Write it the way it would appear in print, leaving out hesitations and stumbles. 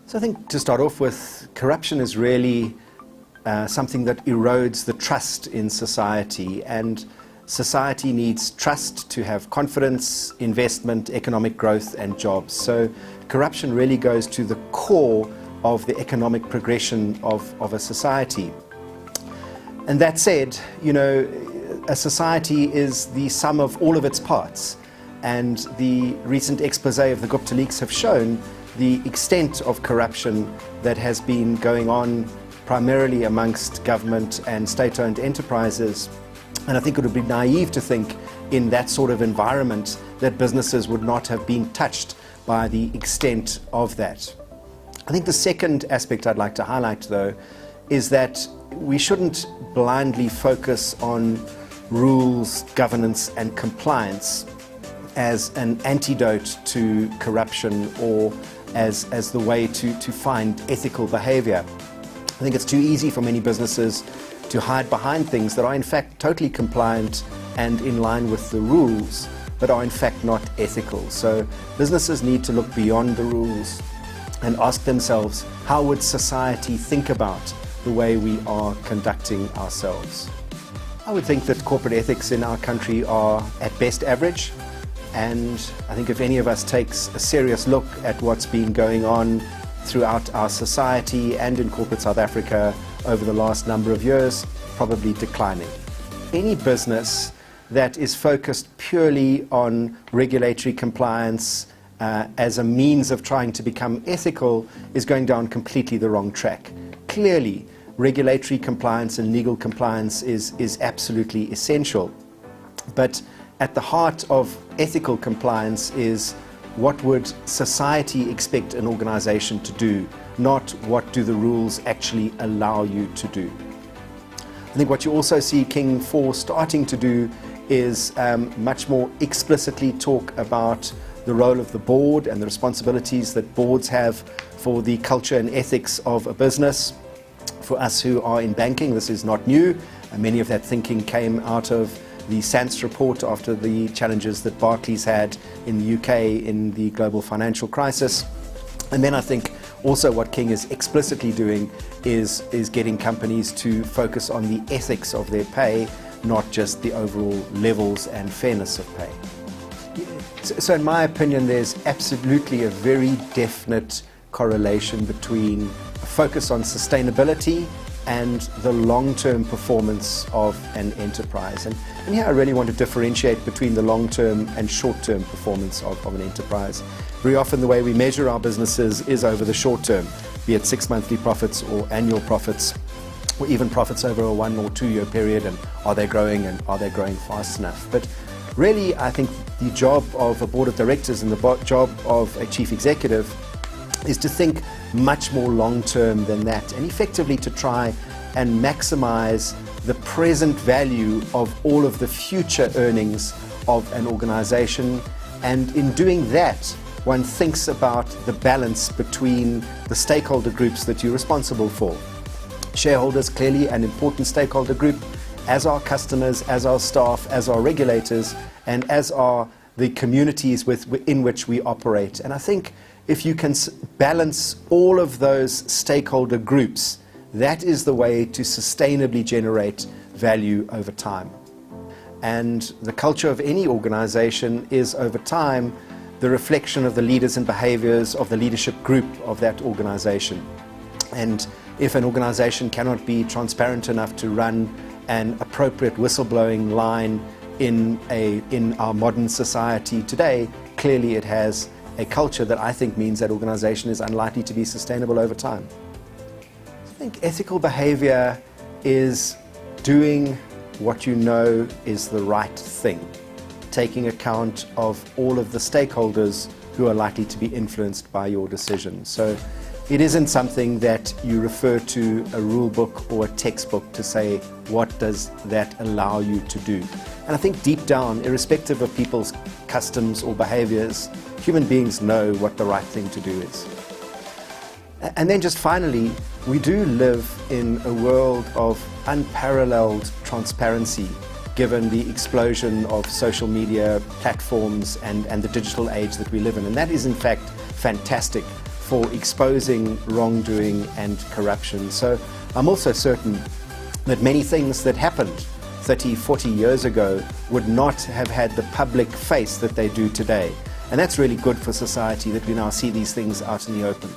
So I think to start off with, corruption is really something that erodes the trust in society, and society needs trust to have confidence, investment, economic growth and jobs. So corruption really goes to the core of the economic progression of a society. And that said, you know, a society is the sum of all of its parts, and the recent expose of the Gupta leaks have shown the extent of corruption that has been going on primarily amongst government and state-owned enterprises. And I think it would be naive to think in that sort of environment that businesses would not have been touched by the extent of that. I think the second aspect I'd like to highlight, though, is that we shouldn't blindly focus on rules, governance and compliance as an antidote to corruption or as the way to find ethical behavior. I think it's too easy for many businesses to hide behind things that are in fact totally compliant and in line with the rules, but are in fact not ethical. So businesses need to look beyond the rules and ask themselves, how would society think about the way we are conducting ourselves? I would think that corporate ethics in our country are at best average. And I think if any of us takes a serious look at what's been going on throughout our society and in corporate South Africa over the last number of years, probably declining. Any business that is focused purely on regulatory compliance as a means of trying to become ethical is going down completely the wrong track. Clearly, regulatory compliance and legal compliance is absolutely essential. But at the heart of ethical compliance is what would society expect an organization to do, not what do the rules actually allow you to do. I think what you also see King 4 starting to do is much more explicitly talk about the role of the board and the responsibilities that boards have for the culture and ethics of a business. For us who are in banking, this is not new. Many of that thinking came out of the SANS report after the challenges that Barclays had in the UK in the global financial crisis. And then I think also what King is explicitly doing is getting companies to focus on the ethics of their pay, not just the overall levels and fairness of pay. So in my opinion, there's absolutely a very definite correlation between a focus on sustainability and the long-term performance of an enterprise. And here I really want to differentiate between the long-term and short-term performance of an enterprise. Very often the way we measure our businesses is over the short term, be it 6 monthly profits or annual profits, or even profits over a 1 or 2 year period, and are they growing and are they growing fast enough? But really, I think the job of a board of directors and the job of a chief executive is to think much more long-term than that, and effectively to try and maximize the present value of all of the future earnings of an organization. And in doing that, one thinks about the balance between the stakeholder groups that you're responsible for. Shareholders, clearly an important stakeholder group, as are customers, as are staff, as are regulators, and as are the communities in which we operate. And I think if you can balance all of those stakeholder groups, that is the way to sustainably generate value over time. And the culture of any organization is, over time, the reflection of the leaders and behaviors of the leadership group of that organization. And if an organization cannot be transparent enough to run an appropriate whistleblowing line in our modern society today, clearly it has a culture that I think means that organization is unlikely to be sustainable over time. I think ethical behavior is doing what you know is the right thing, taking account of all of the stakeholders who are likely to be influenced by your decision. So it isn't something that you refer to a rule book or a textbook to say, what does that allow you to do? And I think deep down, irrespective of people's customs or behaviors, human beings know what the right thing to do is. And then just finally, we do live in a world of unparalleled transparency, given the explosion of social media platforms and the digital age that we live in. And that is in fact fantastic for exposing wrongdoing and corruption. So I'm also certain that many things that happened 30, 40 years ago would not have had the public face that they do today. And that's really good for society, that we now see these things out in the open.